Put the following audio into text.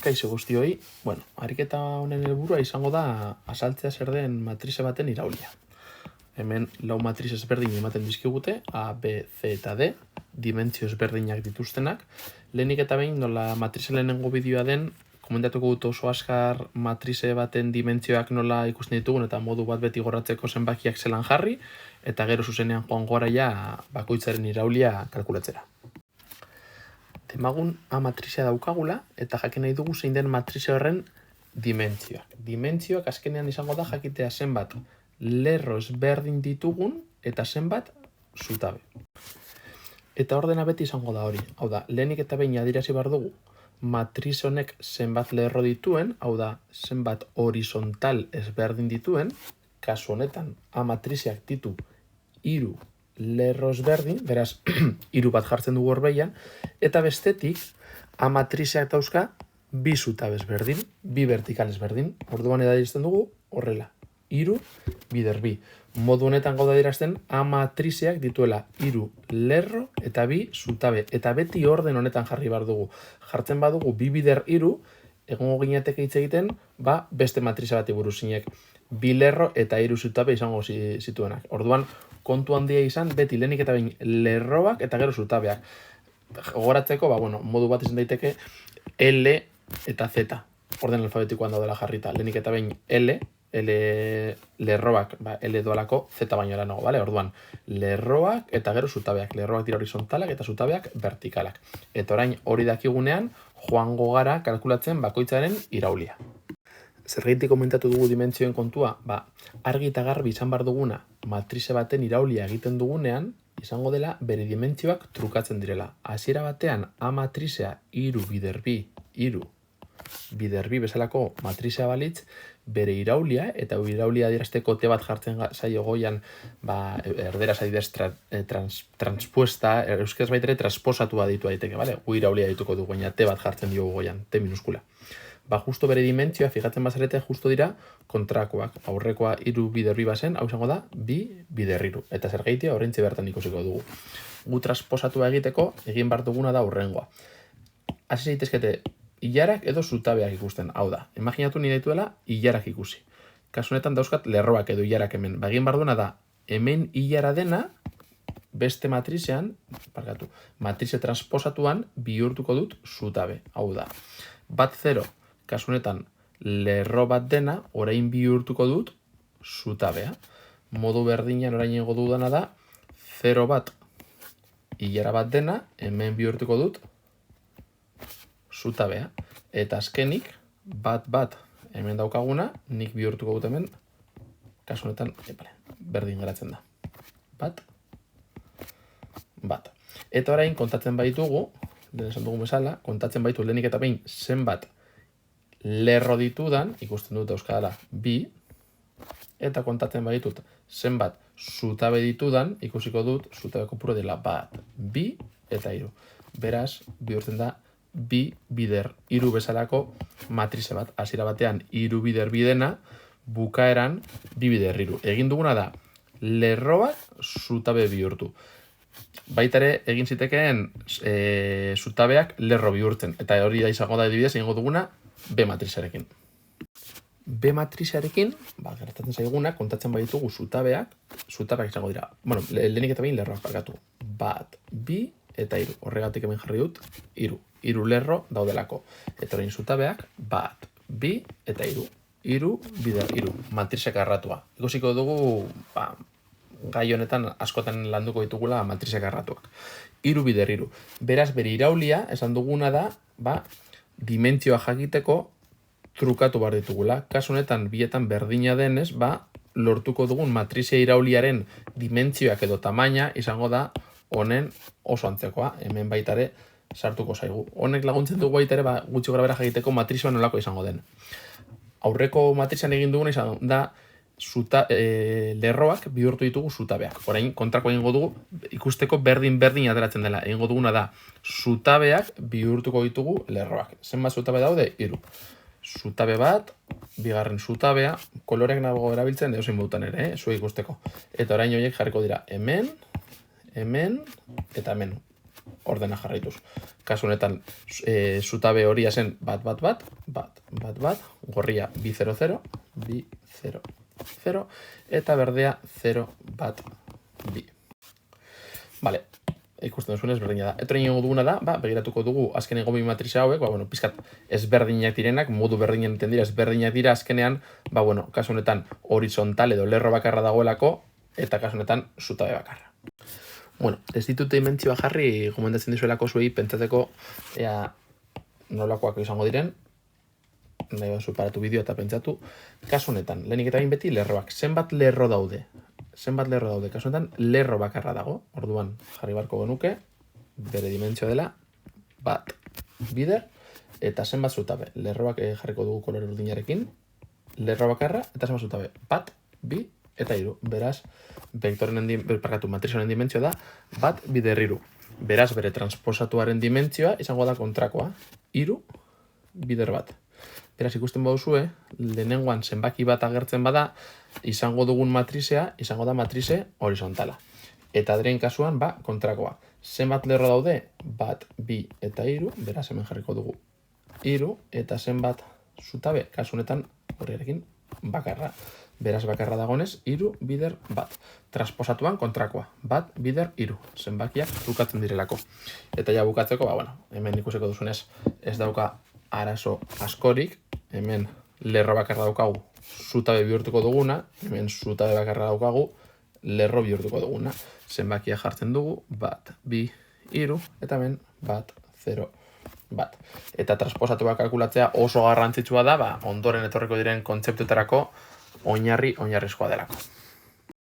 Kaixo guztioi, ariketa honen helburua izango da azaltzea zer den matrize baten iraulia. Hemen lau matrize ezberdin ematen dizkigute, A, B, C eta D, dimentsio ezberdinak dituztenak. Lehenik eta behin nola matrize lehenengo bideoa den, komentatuko dut oso azkar matrize baten dimentsioak nola ikusten ditugun eta modu bat beti gorratzeko zenbakiak zelan jarri, eta gero zuzenean joan goraia bakoitzaren iraulia kalkulatzera. Demagun A matrizea daukagula eta jakin nahi dugu zein den matrize horren dimentsioak. Dimentsioak azkenean izango da jakitea zenbat lerro ezberdin ditugun eta zenbat zutabe. Eta ordena beti izango da hori. Hau da, lehenik eta behin adierazi behar dugu matrize honek zenbat lerro dituen, hau da, zenbat horizontal ezberdin dituen, kasu honetan A matrizeak ditu 3 lerro ezberdin, beraz, 3 bat jartzen dugu horbeian, eta bestetik, A matrizeak dauzka 2 zutabe ezberdin, 2 vertikal ezberdin. Orduan adierazten dugu horrela, 3 bider 2. Modu honetan gauda adierazten A matrizeak dituela 3 lerro eta 2 zutabe. Eta beti orden honetan jarri behar dugu. Jartzen badugu 2 bider 3, egongo ginateke hitz egiten, beste matrize bati buruz zinek 2 lerro eta 3 zutabe izango zituenak. Orduan, kontu handia izan, beti lehenik eta behin lerroak eta gero zutabeak. Gogoratzeko, modu bat izan daiteke L eta Z. Orden alfabetikoan daudela jarrita. Lehenik eta behin L lerroak, L doalako Z baino eranago, bale? Orduan, lerroak eta gero zutabeak. Lerroak dira horizontalak eta zutabeak vertikalak. Eta orain hori dakigunean, joango gara kalkulatzen bakoitzaren iraulia. Zergaitik komentatu dugu dimentsioen kontua, argi eta garbi izan behar duguna matrize baten iraulia egiten dugunean, izango dela bere dimentsioak trukatzen direla. Hasiera batean A matrizea 3 bider 2, 3 bider 2 bezalako matrizea balitz, bere iraulia, eta iraulia adierazteko te bat jartzen zaio goian, erderaz adidez transpuesta, euskaz baitere transposatua ditu daiteke, bale? Gu iraulia dituko dugu, baina te bat jartzen diogu goian, te minuskula. Justo bere dimentsioa, fijatzen bazarete, justo dira kontrakoak. Aurrekoa 3 bider 2 bazen, hau izango da 2 bider 3. Eta zergaitia horrentxe bertan ikusiko dugu. Gu transposatua egiteko, egin behar duguna da hurrengoa. Hasi zaitezkete ilarak edo zutabeak ikusten. Hau da, imaginatu nire dituela ilarak ikusi. Kasu honetan dauzkat lerroak edo ilarak hemen. Egin behar duena da, hemen ilara dena, beste matrizean, matrize transposatuan bihurtuko dut zutabe. Hau da, bat 0, kasu honetan lerro bat dena, orain bihurtuko dut zutabea. Modu berdinean orain ego dudana da, 0 bat ilara bat dena, hemen bihurtuko dut zutabea. Eta azkenik, bat hemen daukaguna, nik bihurtuko dut hemen, kasu honetan, berdin geratzen da. Bat. Eta orain kontatzen baitugu, lehen esan dugun bezala, kontatzen baitu lehenik eta behin zenbat lerro ditudan, ikusten dut euskadala 2, eta kontatzen baitut zenbat zutabe ditudan, ikusiko dut zutabe kopuru dela 1, 2 eta 3. Beraz, bihurtzen da 2 bider 3 bezalako matrize bat. Hasiera batean 3 bider 2 dena, bukaeran 2 bider 3. Egin duguna da lerroak zutabe bihurtu. Baita ere, egin zitekeen zutabeak lerro bihurtzen. Eta hori da izango da adibidez, egingo duguna B matrizarekin. B matrizarekin, gertatzen zaiguna, kontatzen baditugu zutabeak izango dira. Lehenik eta behin lerroak barkatu. 1, 2 eta 3. Horregatik hemen jarri dut 3. 3 lerro daudelako. Eta orain zutabeak 1, 2 eta 3. 3 bider 3. Matrizek arratua. Ikusiko dugu, gai honetan askotan landuko ditugula matrizek arratuak. 3 bider 3. Beraz, bere iraulia, esan duguna da, dimentsioa jakiteko trukatu behar ditugula. Kasu honetan, bietan berdina denez, lortuko dugun matrizea irauliaren dimentsioak edo tamaina izango da honen oso antzekoa. Hemen baitare sartuko zaigu. Honek laguntzen dugu baitare gutxi grabera jakiteko matrizea nolako izango den. Aurreko matrizean egin duguna izan da lerroak bihurtu ditugu zutabeak. Orain kontrako egingo dugu ikusteko berdin ateratzen dela. Egingo duguna da zutabeak bihurtuko ditugu lerroak. Zenbat zutabe daude? 3. Zutabe bat, bigarren zutabea, koloreak nago erabiltzen edozein modutan ere, zuek ikusteko. Eta orain horiek jarriko dira hemen eta hemen. ordena jarraituz. Kasu honetan, zutabe horia zen bat, gorria bi 0, bi 0, eta berdea 0, bat, bi. Vale, ikusten duzun ezberdina da. Eta ingo duguna da, begiratuko dugu azkeneko bi matriza hauek, pizkat ezberdinak direnak, modu berdinen enten dira, ezberdinak dira azkenean, kasu honetan horizontal edo lerro bakarra dagoelako, eta kasu honetan zutabe bakarra. Ez ditut dimentsioa jarri, gomendatzen dizuelako zuei pentsatzeko nolakoak izango diren, nahi bat paratu bideo eta pentsatu. Kasu honetan, lehenik eta beti lerroak. Zenbat lerro daude? Kasu honetan, lerro bakarra dago. Orduan, jarri barko genuke, bere dimentsioa dela, bat, bider, eta zenbat zutabe. Lerroak jarriko dugu kolore urdinarekin, lerro bakarra, eta zenbat zutabe. Bat, bi, eta 3. Beraz, matrizaren dimentsioa da, bat, bider 3. Beraz, bere transposatuaren dimentsioa izango da kontrakoa, 3, bider bat. Beraz, ikusten baduzue, lehenengoan zenbaki bat agertzen bada, izango dugun matrizea, izango da matrize horizontala. Eta dren kasuan, kontrakoa. Zenbat lerro daude? Bat, bi eta 3, beraz hemen jarriko dugu 3, eta zenbat zutabe, kasu honetan horrekin bakarra. Beraz bakarra dagonez, 3, bider, bat. Transposatuan kontrakoa, bat, bider, 3. Zenbakiak trukatzen direlako. Eta ja bukatzeko, hemen ikusiko duzunez, ez dauka arazo askorik, hemen lerro bakarra daukagu zutabe bihurtuko duguna, hemen zutabe bakarra daukagu lerro bihurtuko duguna. Zenbakia jartzen dugu, bat, bi, 3, eta hemen bat, 0, bat. Eta transposatuak kalkulatzea oso garrantzitsua da, ondoren etorriko diren kontzeptuetarako oinarrizkoa delako.